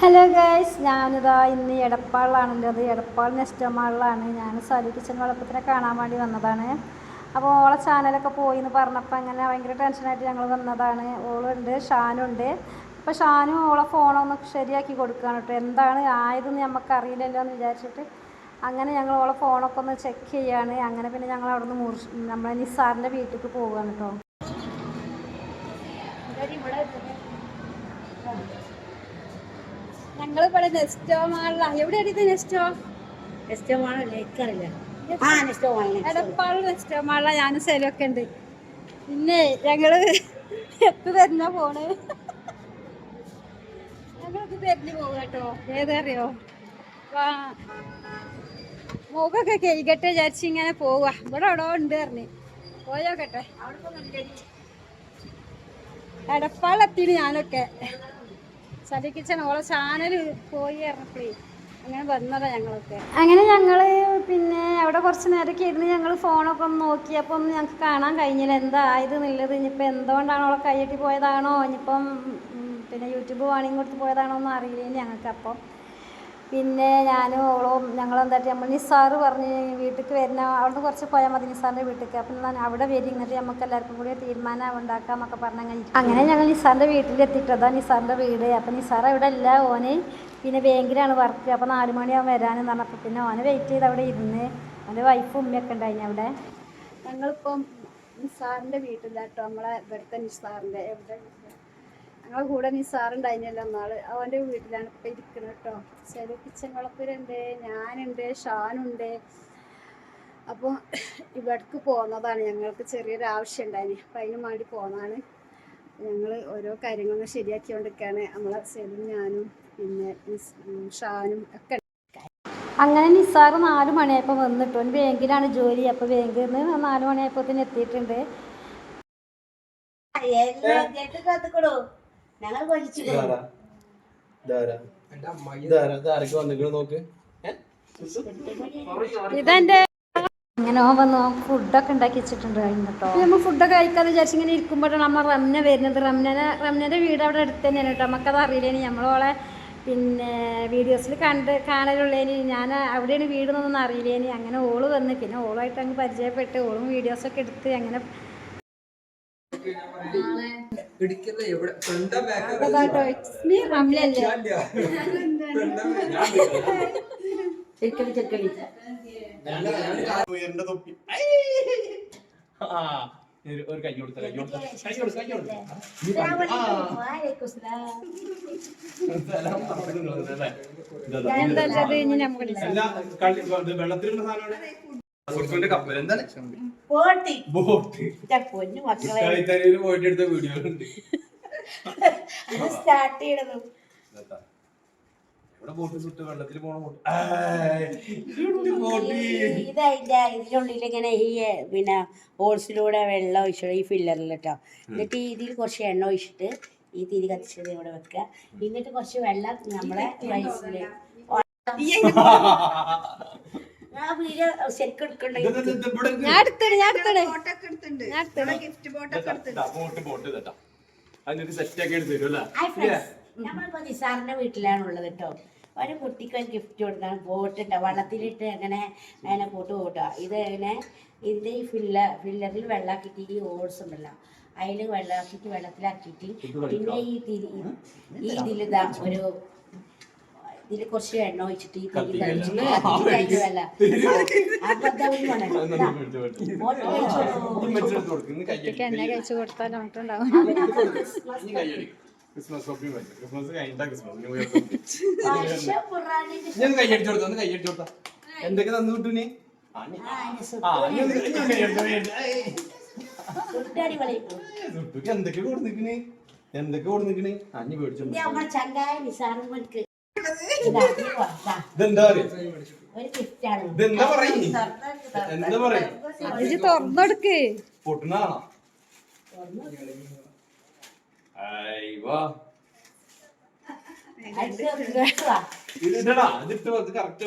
Hello guys, ഞാനിതാ ഇന്ന് എടപ്പാളിലാണുള്ളത്. Edappal nest മാളിലാണ്. ഞാൻ സലി കിച്ചൻ കുഴപ്പത്തിനെ കാണാൻ വേണ്ടി വന്നതാണ്. അപ്പോൾ ഓളെ ചാനലൊക്കെ പോയി എന്ന് പറഞ്ഞപ്പോൾ അങ്ങനെ ഭയങ്കര ടെൻഷനായിട്ട് ഞങ്ങൾ വന്നതാണ്. ഓളുണ്ട്, ഷാനുണ്ട്. അപ്പോൾ ഷാനു ഓളെ ഫോണൊന്ന് ശരിയാക്കി കൊടുക്കുകയാണ് കേട്ടോ. എന്താണ് ആയതെന്ന് നമുക്കറിയില്ലല്ലോ എന്ന് വിചാരിച്ചിട്ട് അങ്ങനെ ഞങ്ങൾ ഓളെ ഫോണൊക്കെ ഒന്ന് ചെക്ക് ചെയ്യാണ്. അങ്ങനെ പിന്നെ ഞങ്ങൾ അവിടെ നിന്ന് നമ്മളെ നിസാറിൻ്റെ വീട്ടിലേക്ക് പോവുകയാണ് കേട്ടോ. ഞങ്ങളിവിടെ നെസ്റ്റോ മാളിലാണ്. എവിടെയാണ് ഇത്? നെസ്റ്റോ മാളല്ലേ? എനിക്കറിയില്ല. എടപ്പാൾ നെസ്റ്റോ മാളിലാണ്. ഞാനും സെലൊക്കെ ഉണ്ട്. പിന്നെ ഞങ്ങള് എത്ത് തരുന്ന ഫോണ് ഞങ്ങളിത് തെരഞ്ഞു പോകും കേട്ടോ. ഏതറിയോ, മുഖമൊക്കെ കഴിക്കട്ടെ വിചാരിച്ച് ഇങ്ങനെ പോവുക. ഇവിടെ എവിടെ ഉണ്ട് പറഞ്ഞ് പോയോക്കട്ടെ. എടപ്പാളെത്തിന് ഞാനൊക്കെ സലി കിച്ചൻ ഓളെ ചാനൽ പോയി ഇറങ്ങി അങ്ങനെ വന്നതാ ഞങ്ങളൊക്കെ. അങ്ങനെ ഞങ്ങള് പിന്നെ അവിടെ കുറച്ച് നേരമൊക്കെ ഇരുന്ന് ഞങ്ങൾ ഫോണൊക്കെ ഒന്ന് നോക്കിയപ്പോൾ ഒന്നും ഞങ്ങൾക്ക് കാണാൻ കഴിഞ്ഞില്ല എന്തായത് എന്നുള്ളത്. ഇനിയിപ്പോൾ എന്തുകൊണ്ടാണ് ഓളെ കൈയ്യട്ടി പോയതാണോ, ഇനിയിപ്പം പിന്നെ യൂട്യൂബ് വാണിംഗ് കൊടുത്ത് പോയതാണോ ഒന്നും അറിയില്ല ഞങ്ങൾക്ക്. അപ്പം പിന്നെ ഞാനും ഓളും ഞങ്ങളെന്തായിട്ട് നമ്മൾ നിസാറ് പറഞ്ഞ് വീട്ടിലേക്ക് വരുന്ന അവിടുന്ന് കുറച്ച് പോയാൽ മതി നിസാറിൻ്റെ വീട്ടിലേക്ക്. അപ്പം അവിടെ വരും, ഇങ്ങോട്ട് നമുക്ക് എല്ലാവർക്കും കൂടി തീരുമാനം ഉണ്ടാക്കാമെന്നൊക്കെ പറഞ്ഞ് അങ്ങനെ ഞങ്ങൾ നിസാറിൻ്റെ വീട്ടിലെത്തിയിട്ടതാ നിസാറിൻ്റെ വീട്. അപ്പം നിസാർ അവിടെ അല്ല, ഓന് പിന്നെ ബാങ്കിലാണ് വർക്ക്. അപ്പോൾ 4 മണിയാവും വരാനെന്ന് പറഞ്ഞപ്പോൾ പിന്നെ ഓനെ വെയിറ്റ് ചെയ്ത് അവിടെ ഇരുന്ന് അവൻ്റെ വൈഫും ഉമ്മയൊക്കെ ഉണ്ടായിന് അവിടെ. ഞങ്ങളിപ്പം നിസാറിൻ്റെ വീട്ടിലാട്ടോ, നമ്മളെ ഇവിടുത്തെ നിസാറിൻ്റെ എവിടെ ഞങ്ങളെ കൂടെ നിസാറുണ്ടായിരുന്നല്ലോ എന്നാള്, അവൻ്റെ വീട്ടിലാണ് ഇപ്പം ഇരിക്കുന്നത് കേട്ടോ. സലി കിച്ചൻ കുളപ്പുരുണ്ട്, ഞാനുണ്ട്, ഷാനുണ്ട്. അപ്പോൾ ഇവിടേക്ക് പോകുന്നതാണ്, ഞങ്ങൾക്ക് ചെറിയൊരു ആവശ്യം ഉണ്ടായിന്. അപ്പം അതിന് വേണ്ടി പോകുന്നതാണ്. ഞങ്ങൾ ഓരോ കാര്യങ്ങളും ശരിയാക്കിക്കൊണ്ടിരിക്കുകയാണ്. നമ്മളെ സെലും ഞാനും പിന്നെ ഷാനും ഒക്കെ. അങ്ങനെ നിസാറ് 4 മണിയായപ്പോൾ വന്നിട്ടു. അവന് ബാങ്കിലാണ് ജോലി. അപ്പോൾ ബാങ്കിൽ നിന്ന് 4 മണിയായപ്പോൾ തന്നെ എത്തിയിട്ടുണ്ട്. ഇതെന്റെ അങ്ങനെ വന്നു ഫുഡൊക്കെ ഉണ്ടാക്കി വെച്ചിട്ടുണ്ട് കേട്ടോ. നമ്മൾ ഫുഡൊക്കെ കഴിക്കാന്ന് വിചാരിച്ച് ഇങ്ങനെ ഇരിക്കുമ്പോഴാണ് നമ്മൾ റംന വരുന്നത്. റംനയുടെ വീട് അവിടെ അടുത്ത് തന്നെയാണ് കേട്ടോ. നമുക്കത് അറിയില്ലേനി, നമ്മളോളെ പിന്നെ വീഡിയോസിൽ കാണലുള്ളേനി. ഞാൻ അവിടെയാണ് വീടെന്നൊന്നും അറിയില്ലേനി. അങ്ങനെ ഓള് വന്ന് പിന്നെ ഓളുമായിട്ട് അങ്ങ് പരിചയപ്പെട്ട് ഓളും വീഡിയോസൊക്കെ എടുത്ത് അങ്ങനെ ഒരു കൈ കൊടുത്ത വെള്ളത്തിലുള്ള സാധനമാണ് കപ്പൽ. എന്താണ് പോയിട്ട് എടുത്ത വീഡിയോകളുണ്ട്. ഇവിടെ ബോട്ട് സുട്ട് വെള്ളത്തിൽ പോണ ഇതിനുള്ളിൽ ഇങ്ങനെ ഈ പിന്നെ ഹോൾസിലൂടെ വെള്ളം ഒഴിച്ചിട്ട് ഈ ഫില്ലറിൽ കേട്ടോ. എന്നിട്ട് ഇതിൽ കുറച്ച് എണ്ണ ഒഴിച്ചിട്ട് ഈ തിരി കത്തിച്ചത് ഇവിടെ വെക്കുക. എന്നിട്ട് കുറച്ച് വെള്ളം നമ്മളെ റൈസിൽ ശരിക്കും നമ്മളിപ്പോ നിസാറിന്റെ വീട്ടിലാണുള്ളത് കേട്ടോ. ഒരു കുട്ടിക്ക് ഒരു ഗിഫ്റ്റ് കൊടുക്കാൻ ബോട്ടുണ്ട്, വള്ളത്തിലിട്ട് അങ്ങനെ അതിനെ കൂട്ടുക. ഇത് ഇങ്ങനെ ഇതിൻ്റെ ഈ ഫില്ലറിൽ വെള്ളാക്കിയിട്ട് ഈ ഓട്സ് ഉണ്ടല്ലോ അതിൽ വെള്ളാക്കിയിട്ട് വെള്ളത്തിലാക്കിയിട്ട് പിന്നെ ഈ ഇതിലിതാ ഒരു ഇതിൽ കുറച്ച് എണ്ണ ഒഴിച്ചിട്ട് ഈ തിരി കഴിച്ചല്ല എണ്ണ കഴിച്ചു കൊടുത്താൽ ഉണ്ടാവും. ക്രിസ്മസ് ക്രിസ്മസ് കഴിഞ്ഞിട്ടാ ക്രിസ്മസ് ന്യൂ ഇയർ ഞാൻ കൈയടിച്ചു കൊടുത്തു. ഒന്ന് കൈയടിച്ചു കൊടുത്താ എന്തൊക്കെ തന്നു കിട്ടു നീ? എന്തൊക്കെ കൊടുത്തിക്കണേ എന്തൊക്കെ കൊടുത്തിക്കണേ അഞ്ഞ് മേടിച്ചു. ഇതെന്താ ഇതെന്താ പറയും എന്താ പറയും തുറന്നെടുക്ക് പൊട്ടുന്നതാണോ? ഇതിട്ടാ ഇതിട്ട് കറക്റ്റ്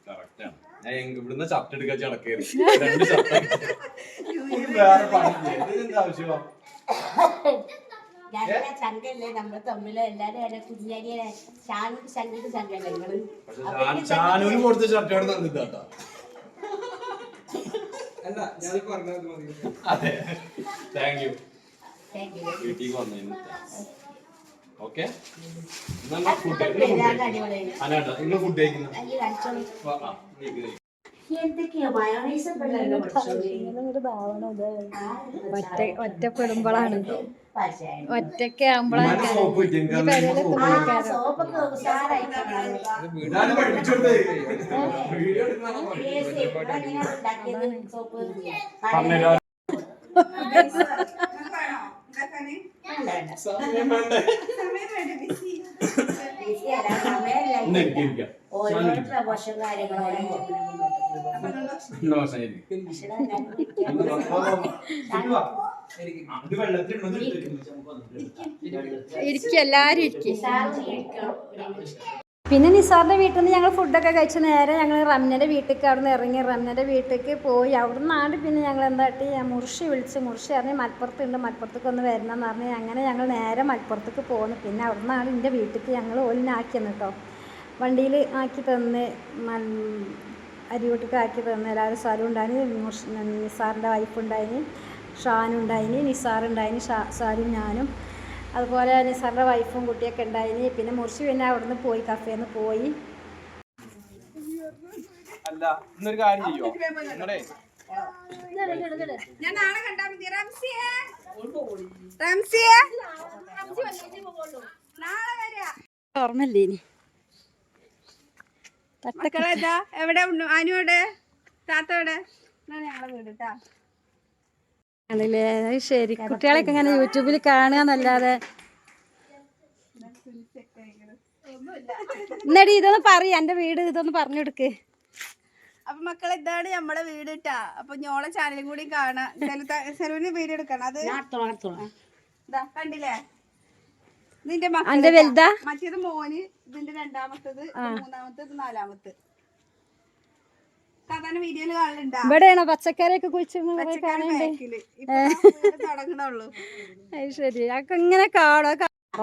കറക്റ്റാണ്. ഞാൻ ഇവിടുന്ന് ഷർട്ട് എടുക്കാൻ ചടക്കേറി 2 ഷർട്ട് വേറെ പണിയില്ലേ? ഇതിന്റെ ആവശ്യമാ നല്ല ചങ്കല്ലേ നമ്മള് തമ്മില് എല്ലാരും എന്നെ കുഞ്ഞാരിയെ ഷാനൂര് ചങ്കിട്ട് ചങ്കല്ലേ നിങ്ങള് ഷാനൂന് കൊടുത്ത ഷർട്ടാണ് തന്നിട്ടാ. അതെ, താങ്ക് യു. വീട്ടിലേക്ക് വന്നതിന് ഓക്കെ. ഫുഡ് കഴിക്കുന്ന എന്തൊക്കെയാ മയോണൈസ് ഒറ്റപ്പെടുമ്പോഴാണ് ഒറ്റക്ക് ആകുമ്പോഴാണ് ഓരോ പ്രമോഷൻ കാര്യങ്ങളും എല്ലാരും ഇരിക്കും. പിന്നെ നിസാറിൻ്റെ വീട്ടിൽ നിന്ന് ഞങ്ങൾ ഫുഡൊക്കെ കഴിച്ച് നേരെ ഞങ്ങൾ റംനയുടെ വീട്ടിലേക്ക് അവിടെ നിന്ന് ഇറങ്ങി റംനയുടെ വീട്ടിലേക്ക് പോയി. അവിടെ നിന്നാണ്ട് പിന്നെ ഞങ്ങൾ എന്താട്ടി മുർഷി പറഞ്ഞ് മലപ്പുറത്തുണ്ട്, മലപ്പുറത്തേക്ക് ഒന്ന് വരണമെന്ന് പറഞ്ഞ് അങ്ങനെ ഞങ്ങൾ നേരെ മലപ്പുറത്തേക്ക് പോകുന്നു. പിന്നെ അവിടെ നിന്നാണ് എൻ്റെ വീട്ടിലേക്ക് ഞങ്ങൾ ഓലിനാക്കിയെന്ന് കേട്ടോ. വണ്ടിയിൽ ആക്കി തന്ന് അരിവീട്ടിലേക്ക് ആക്കി തന്ന് എല്ലാവരും. സാരും ഉണ്ടായിന്, നിസാറിൻ്റെ വൈഫുണ്ടായിന്, ഷാനുണ്ടായിന്, നിസാറുണ്ടായിന്, സാരും ഞാനും, അതുപോലെ നിസാറിൻ്റെ വൈഫും കുട്ടിയൊക്കെ ഉണ്ടായിന്. പിന്നെ മുർഷി പിന്നെ അവിടുന്ന് പോയി, കഫേന്ന് പോയി. അല്ല ഇന്നൊരു കാര്യം ചെയ്യോ നിങ്ങളെ ഞാൻ നാളെ കണ്ടാ മതി. നാളെ വരാ. ഓർമ്മല്ലേ ഇനി മക്കളെന്താ എവിടെ അനുവിടെ താത്തോടെ ഞങ്ങളെ വീട് കേട്ടാ. ആണല്ലേ, ശരി. കുട്ടികളൊക്കെ ഇങ്ങനെ യൂട്യൂബിൽ കാണുകയെന്നല്ലാതെ എന്നടി ഇതൊന്ന് പറയും, എൻ്റെ വീട് ഇതൊന്ന് പറഞ്ഞു കൊടുക്ക്. അപ്പൊ മക്കളെ ഇതാണ് നമ്മളെ വീട് കേട്ടാ. അപ്പൊ ഞോളെ ചാനലും കൂടി കാണാം. സെലൂന് വീഡിയോ എടുക്കണം. അത് ഇതാ കണ്ടില്ലേ, നിന്റെ എന്റെ വലുതാ, മറ്റേത് മോന്, ഇതിന്റെ രണ്ടാമത്തത്, മൂന്നാമത്തത്, നാലാമത്തെ. സാധാരണ വീഡിയോയില് കാണലുണ്ടാ? ഇവിടെയാണോ പച്ചക്കറിയൊക്കെ കുഴിച്ച് തുടങ്ങണുള്ളൂ. അത് ശരി. അതൊക്കെ ഇങ്ങനെ കാണോ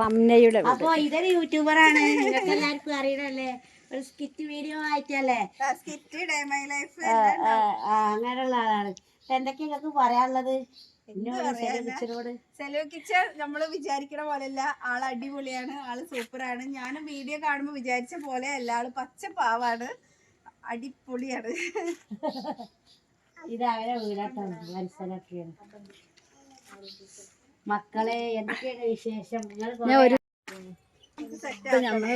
റംനയുടെ. അപ്പൊ ഇതൊരു യൂട്യൂബറാണ്, നിങ്ങൾക്ക് എല്ലാവർക്കും അറിയണല്ലേ. ഒരു സ്കിറ്റ് വീഡിയോ ആയിട്ടല്ലേ, സ്കിറ്റ് ഡേ മൈ ലൈഫ് അങ്ങനെയുള്ള ആളാണ്. എന്തൊക്കെയാ നിങ്ങൾക്ക് പറയാനുള്ളത്? സെലു കിച്ചൻ നമ്മള് വിചാരിക്കണ പോലെയല്ല. ആള് അടിപൊളിയാണ്, ആള് സൂപ്പറാണ്. ഞാനും വീഡിയോ കാണുമ്പോ വിചാരിച്ച പോലെ അല്ല, ആള് പച്ച പാവാണ്, അടിപൊളിയാണ്. ഇത് അവരെ വീടാട്ടാണ്, മനസ്സിലാക്കിയാണ്. മക്കളെ എന്തൊക്കെയാണ് വിശേഷം?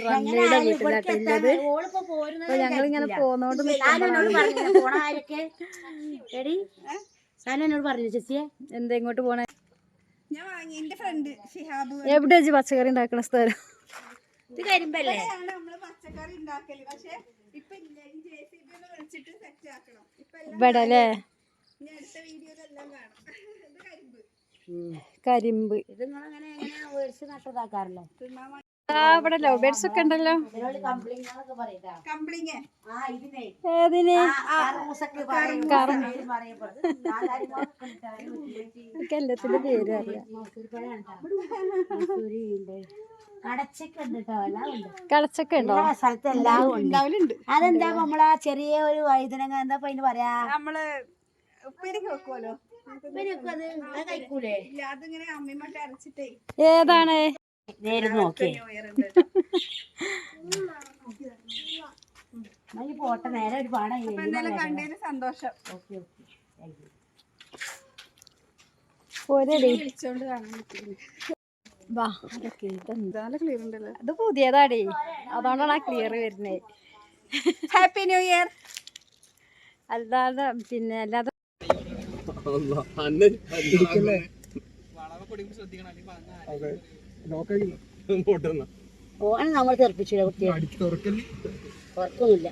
റംനയുടെ വീട്ടിലാട്ടുള്ളത്. ഞങ്ങളിങ്ങനെ പോന്നോണ്ട് സാനോട് പറഞ്ഞു ചേച്ചിയെ എന്താ ഇങ്ങോട്ട് പോണേ? ഞാൻ വാങ്ങി എന്റെ ഫ്രണ്ട് ഷിഹാബ്. എവിടെ പച്ചക്കറി ഉണ്ടാക്കണ സ്ഥലം? ഇത് കരിമ്പല്ലേ നമ്മള് പച്ചക്കറി ഉണ്ടാക്കല്. പക്ഷെ ഇപ്പൊ JCB വിളിച്ചിട്ട് സെറ്റ് ആക്കണം. ഇവിടെ അല്ലേ, ഇനി അടുത്ത വീഡിയോയിലെല്ലാം കാണാം. ഇത് കരിമ്പ്. ഇത് നിങ്ങളങ്ങനെ എങ്ങനെ വേടിച്ച് നട്ടതാക്കാറില്ല? ഇവിടെ ലവ് ബേർഡ്സ് ഒക്കെ ഉണ്ടല്ലോ. കംപ്ലിങ് ഏതിന്? എല്ലാത്തിന്റെ പേര് അറിയാം. കടച്ചക്ക ഉണ്ടോ? സ്ഥലത്ത് എല്ലാം ഉണ്ട്. അതെന്താ നമ്മളാ ചെറിയ ഒരു വഴുതനങ്ങ എന്താ അതിന് പറയാ? നമ്മള് ഉപ്പേരിക്ക് വെക്കുമല്ലോ, കഴിക്കൂലേ? അതിങ്ങനെ അമ്മിമട്ട അരച്ചിട്ടേ. ഏതാണ്? പോട്ടെ, നേരെ ഒരു പാടായി. കണ്ടതിന് സന്തോഷം. വിളിച്ചോണ്ട് കാണാൻ ക്ലിയർ ഉണ്ടല്ലോ. അത് പുതിയതാടേ, അതുകൊണ്ടാണ് ആ ക്ലിയർ വരുന്നേ. Happy new year. അല്ലാതെ പിന്നെ അല്ലാതെ ഓനെ നമ്മൾ തെറിപ്പിച്ചില്ല, തുറക്കൊന്നുമില്ല.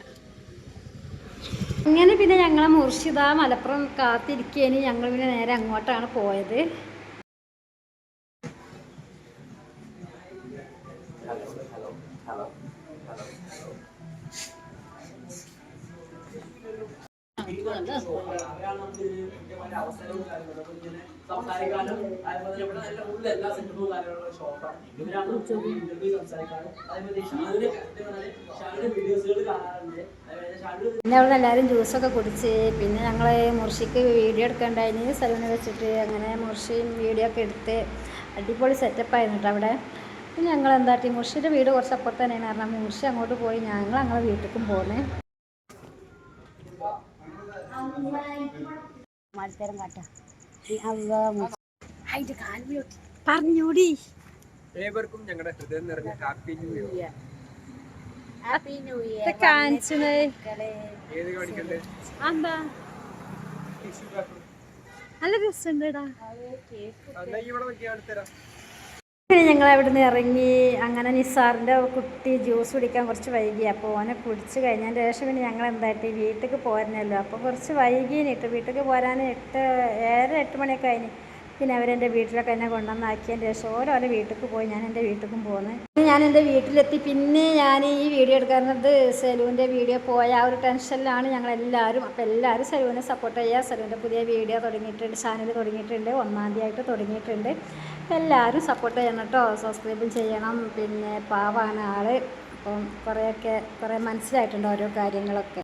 അങ്ങനെ പിന്നെ ഞങ്ങളെ മുർഷിദ മലപ്പുറം കാത്തിരിക്കേന്. ഞങ്ങൾ പിന്നെ നേരെ അങ്ങോട്ടാണ് പോയത്. സംസാരിക്കാനും അതുപോലെ തന്നെ ഇവിടെ നല്ല ഫുൾ എല്ലാ സെറ്റപ്പും കാര്യങ്ങളുള്ള ഷോപ്പാണ്. ഇവരാണ് ഇന്റർവ്യൂ സംസാരിക്കാനും അതേപോലെ ഷാനുവിന്റെ വീഡിയോസുകൾ കാണാറുണ്ട്. അതേപോലെ ഷാനു പിന്നെ അവിടെ എല്ലാവരും ജ്യൂസൊക്കെ കുടിച്ച് പിന്നെ ഞങ്ങൾ മുർഷിക്ക് വീഡിയോ എടുക്കേണ്ടായിരുന്നു സലൂണിൽ വെച്ചിട്ട്. അങ്ങനെ മുർഷിയും വീഡിയോ ഒക്കെ എടുത്ത് അടിപൊളി സെറ്റപ്പായിരുന്നു കേട്ടോ അവിടെ. പിന്നെ ഞങ്ങൾ എന്താട്ടി മുർഷിയുടെ വീട് കുറച്ച് അപ്പുറത്ത് തന്നെയാണ് കാരണം മുർഷി അങ്ങോട്ട് പോയി ഞങ്ങൾ ഞങ്ങളെ വീട്ടിലേക്കും പോന്നേ. പറഞ്ഞൂടി ഏവർക്കും ഞങ്ങളുടെ ഹൃദയം നിറഞ്ഞ happy new year. Happy new year. ഏത് കാണിക്കണ്ടേ? എന്താ നല്ല രസമുണ്ടടാ. ഇവിടെ നോക്കി കാണിത്തരാം. പിന്നെ ഞങ്ങൾ അവിടെ നിന്ന് ഇറങ്ങി. അങ്ങനെ നിസാറിൻ്റെ കുട്ടി ജ്യൂസ് കുടിക്കാൻ കുറച്ച് വൈകി. അപ്പോൾ ഓനെ കുടിച്ച് കഴിഞ്ഞതിന് ശേഷം പിന്നെ ഞങ്ങൾ എന്തായിട്ട് വീട്ടിലേക്ക് പോരണല്ലോ. അപ്പോൾ കുറച്ച് വൈകിനിട്ട് വീട്ടിലേക്ക് പോരാൻ 7 മണിയൊക്കെ കഴിഞ്ഞ്. പിന്നെ അവരെൻ്റെ വീട്ടിലൊക്കെ എന്നെ കൊണ്ടുവന്നാക്കിയതിന് ശേഷം ഓരോ വീട്ടിലേക്ക് പോയി. ഞാൻ എൻ്റെ വീട്ടിലേക്കും പോകുന്നു. ഞാൻ എൻ്റെ വീട്ടിലെത്തി. പിന്നെ ഞാൻ ഈ വീഡിയോ എടുക്കുന്നത് സെലൂൻ്റെ വീഡിയോ പോയ ആ ഒരു ടെൻഷനിലാണ് ഞങ്ങളെല്ലാവരും. അപ്പോൾ എല്ലാവരും സെലൂനെ സപ്പോർട്ട് ചെയ്യുക. സെലൂൻ്റെ പുതിയ വീഡിയോ തുടങ്ങിയിട്ടുണ്ട്, ചാനൽ തുടങ്ങിയിട്ടുണ്ട്, 1-ാം തീയതി തുടങ്ങിയിട്ടുണ്ട്. എല്ലാവരും സപ്പോർട്ട് ചെയ്യണം കേട്ടോ, സബ്സ്ക്രൈബും ചെയ്യണം. പിന്നെ പാവാണ് ആൾ. അപ്പം കുറേ മനസ്സിലായിട്ടുണ്ട് ഓരോ കാര്യങ്ങളൊക്കെ.